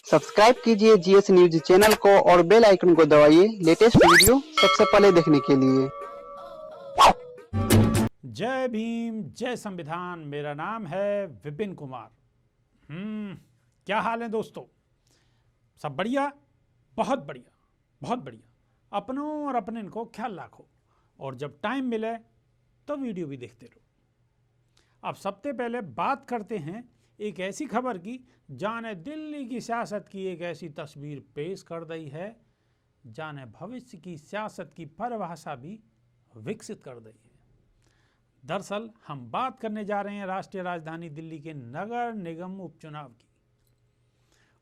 Subscribe कीजिए GS news channel को और बेल आइकन को दबाइए लेटेस्ट वीडियो सबसे पहले देखने के लिए। जय भीम, जय संविधान। मेरा नाम है विपिन कुमार। क्या हाल है दोस्तों? सब बढ़िया? बहुत बढ़िया, बहुत बढ़िया। अपनों और अपने इनको ख्याल रखो और जब टाइम मिले तो वीडियो भी देखते रहो। अब सबसे पहले बात करते हैं एक ऐसी खबर की जाने दिल्ली की सियासत की एक ऐसी तस्वीर पेश कर दी है, जाने भविष्य की सियासत की परिभाषा भी विकसित कर दी है। दरअसल हम बात करने जा रहे हैं राष्ट्रीय राजधानी दिल्ली के नगर निगम उपचुनाव की।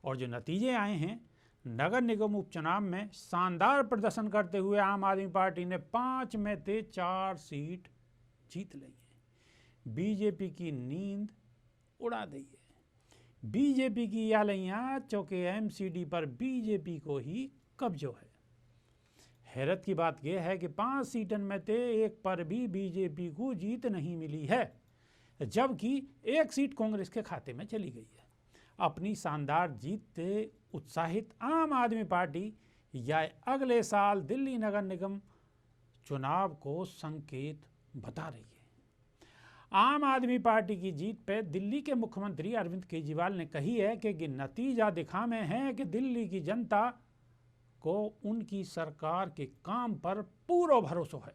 और जो नतीजे आए हैं नगर निगम उपचुनाव में शानदार प्रदर्शन करते हुए आम आदमी पार्टी ने 5 में से 4 सीट जीत ली है। बीजेपी की नींद उड़ा दी है। बीजेपी की यालियां चौके एमसीडी पर बीजेपी को ही कब्जो है। हैरत की बात यह है कि 5 सीटन में से एक पर भी बीजेपी को जीत नहीं मिली है, जबकि 1 सीट कांग्रेस के खाते में चली गई है। अपनी शानदार जीत से उत्साहित आम आदमी पार्टी या अगले साल दिल्ली नगर निगम चुनाव को संकेत बता रही है। आम आदमी पार्टी की जीत पर दिल्ली के मुख्यमंत्री अरविंद केजरीवाल ने कही है कि नतीजा दिखावे है कि दिल्ली की जनता को उनकी सरकार के काम पर पूरा भरोसा है।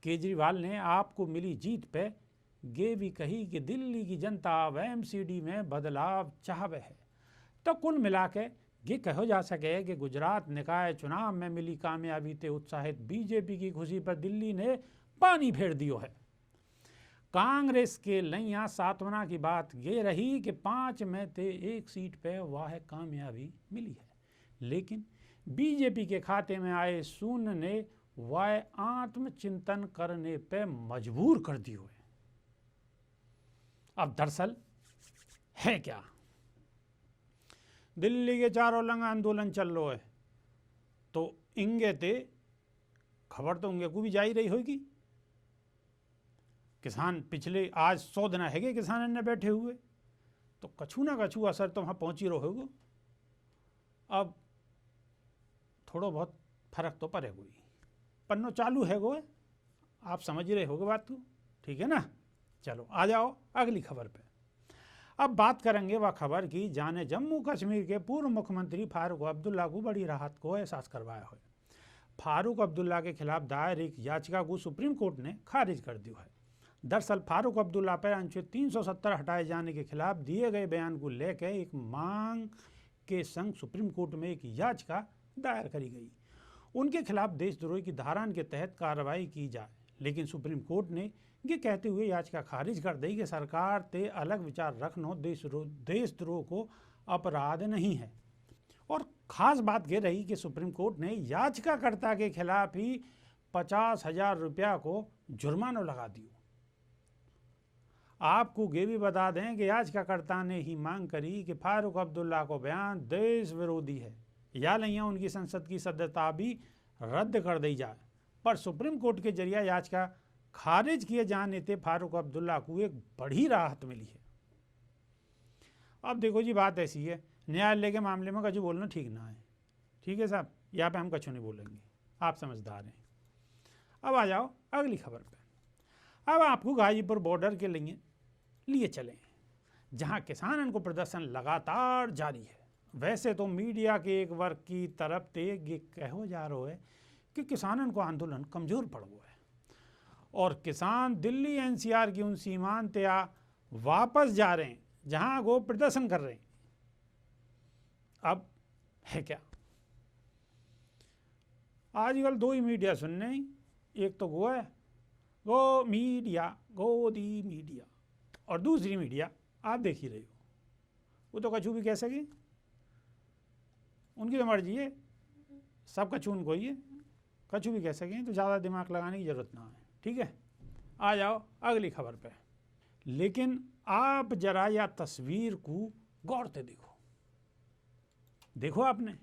केजरीवाल ने आपको मिली जीत पे ये भी कही कि दिल्ली की जनता अब एमसीडी में बदलाव चाहवे है। तो कुल मिला के ये कहो जा सके कि गुजरात निकाय चुनाव में मिली कामयाबी से उत्साहित बीजेपी की खुशी पर दिल्ली ने पानी फेर दियो है। कांग्रेस के लैया सातवना की बात ये रही कि 5 में से 1 सीट पे वह कामयाबी मिली है, लेकिन बीजेपी के खाते में आए शून्य ने वह आत्मचिंतन करने पे मजबूर कर दियो है। अब दरअसल है क्या? दिल्ली के चारों लंग आंदोलन चल रहा है, तो इंगे ते खबर तो इंगे को भी जा ही रही होगी। किसान पिछले आज 100 दिन है किसान ने बैठे हुए, तो कछु ना कछु असर तो वहाँ पहुँच ही रहोगे। अब थोड़ा बहुत फर्क तो पड़ेगा ही, पन्नो चालू है गो, आप समझ रहे होगे बात को, ठीक है ना। चलो आ जाओ अगली खबर पे। अब बात करेंगे वह खबर की जाने जम्मू कश्मीर के पूर्व मुख्यमंत्री फारूक अब्दुल्ला को बड़ी राहत को एहसास करवाया है। फारूक अब्दुल्ला के खिलाफ दायर एक याचिका को सुप्रीम कोर्ट ने खारिज कर दिया है। दरअसल फारूक अब्दुल्ला पर अनुच्छेद 370 हटाए जाने के खिलाफ दिए गए बयान को लेकर एक मांग के संग सुप्रीम कोर्ट में एक याचिका दायर करी गई। उनके खिलाफ देशद्रोही की धारा के तहत कार्रवाई की जाए, लेकिन सुप्रीम कोर्ट ने ये कहते हुए याचिका खारिज कर दी कि सरकार ते अलग विचार रखना देशद्रोह को अपराध नहीं है। और खास बात यह रही कि सुप्रीम कोर्ट ने याचिकाकर्ता के खिलाफ ही 50,000 रुपया को जुर्माना लगा दिया। आपको ये भी बता दें कि याचिकाकर्ता ने ही मांग करी कि फारूक अब्दुल्ला को बयान देश विरोधी है या नहीं उनकी संसद की सदस्यता भी रद्द कर दी जाए, पर सुप्रीम कोर्ट के जरिए याचिका खारिज किए जाने से फारूक अब्दुल्ला को एक बड़ी राहत मिली है। अब देखो जी, बात ऐसी है, न्यायालय के मामले में कछु बोलना ठीक ना है, ठीक है साहब, यहाँ पे हम कछु नहीं बोलेंगे, आप समझदार हैं। अब आ जाओ अगली खबर पे। अब आपको गाजीपुर बॉर्डर के लिए चले, जहाँ किसानों को प्रदर्शन लगातार जारी है। वैसे तो मीडिया के एक वर्ग की तरफ से ये कहो जा रहा है कि किसानों को आंदोलन कमजोर पड़ गया है और किसान दिल्ली एनसीआर की उन सीमांत या वापस जा रहे हैं जहां वो प्रदर्शन कर रहे हैं। अब है क्या? आजकल 2 ही मीडिया सुनने, एक तो वो है गोदी मीडिया, और दूसरी मीडिया आप देख ही रहे हो, वो तो कछु भी कह सके, उनकी तो मर्जी है, सब कछु उनको ही है, कछु भी कह सकें, तो ज़्यादा दिमाग लगाने की ज़रूरत ना है, ठीक है। आ जाओ अगली खबर पे। लेकिन आप जरा या तस्वीर को गौर से देखो आपने,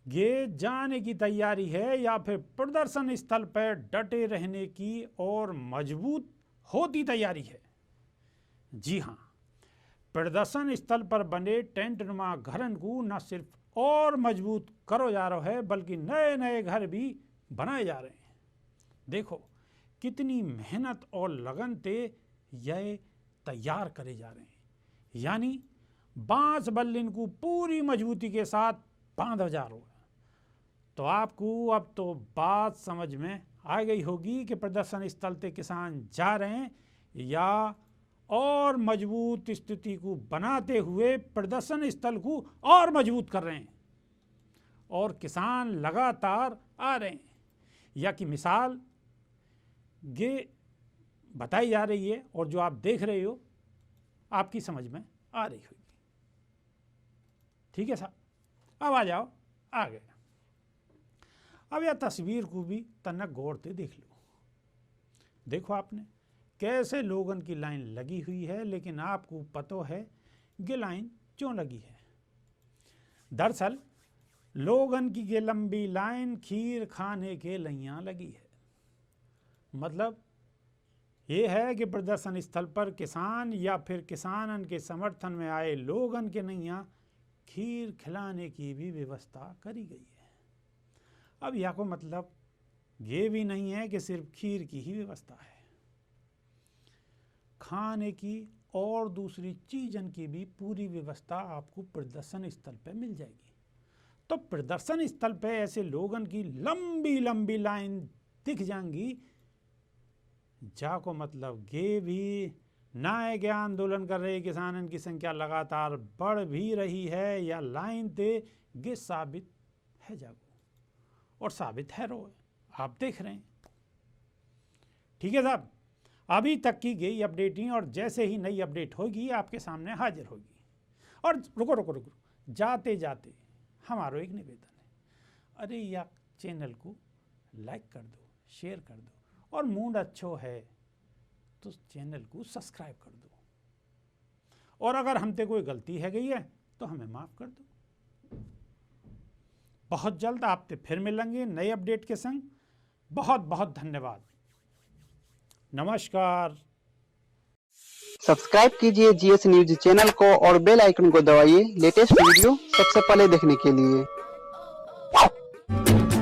ये जाने की तैयारी है या फिर प्रदर्शन स्थल पर डटे रहने की और मजबूत होती तैयारी है? जी हाँ, प्रदर्शन स्थल पर बने टेंट नुमा घरन को न सिर्फ और मजबूत करो जा रहा है बल्कि नए नए घर भी बनाए जा रहे हैं। देखो कितनी मेहनत और लगन से यह तैयार करे जा रहे हैं, यानी बांस बल्लिन को पूरी मजबूती के साथ बांधा जा रहा है। तो आपको अब तो बात समझ में आ गई होगी कि प्रदर्शन स्थल से किसान जा रहे हैं या और मजबूत स्थिति को बनाते हुए प्रदर्शन स्थल को और मजबूत कर रहे हैं और किसान लगातार आ रहे हैं, या कि मिसाल ये बताई जा रही है और जो आप देख रहे हो आपकी समझ में आ रही होगी। ठीक है साहब, अब आ जाओ आगे। अब यह तस्वीर को भी तनक गौर से देख लो। देखो आपने कैसे लोगन की लाइन लगी हुई है, लेकिन आपको पता है ये लाइन क्यों लगी है। दरअसल लोगन की ये लंबी लाइन खीर खाने के लिए लगी है। मतलब ये है कि प्रदर्शन स्थल पर किसान या फिर किसानन के समर्थन में आए लोगन के नैया खीर खिलाने की भी व्यवस्था करी गई है। अब यह को मतलब ये भी नहीं है कि सिर्फ खीर की ही व्यवस्था है, खाने की और दूसरी चीजन की भी पूरी व्यवस्था आपको प्रदर्शन स्थल पर मिल जाएगी। तो प्रदर्शन स्थल पे ऐसे लोगन की लंबी लंबी लाइन दिख जाएंगी, जाको मतलब ये भी ना है कि आंदोलन कर रहे किसानन की संख्या लगातार बढ़ भी रही है या लाइन ते ये साबित है जाको, और साबित है रो आप देख रहे हैं। ठीक है साहब, अभी तक की गई अपडेटिंग और जैसे ही नई अपडेट होगी आपके सामने हाजिर होगी। और रुको रुको रुको, जाते जाते हमारा एक निवेदन है, अरे या चैनल को लाइक कर दो, शेयर कर दो, और मूड अच्छो है तो चैनल को सब्सक्राइब कर दो, और अगर हमसे कोई गलती है गई है तो हमें माफ़ कर दो। बहुत जल्द आपसे फिर मिलेंगे नए अपडेट के संग। बहुत बहुत धन्यवाद, नमस्कार। सब्सक्राइब कीजिए जीएस न्यूज चैनल को और बेल आइकन को दबाइए लेटेस्ट वीडियो सबसे पहले देखने के लिए।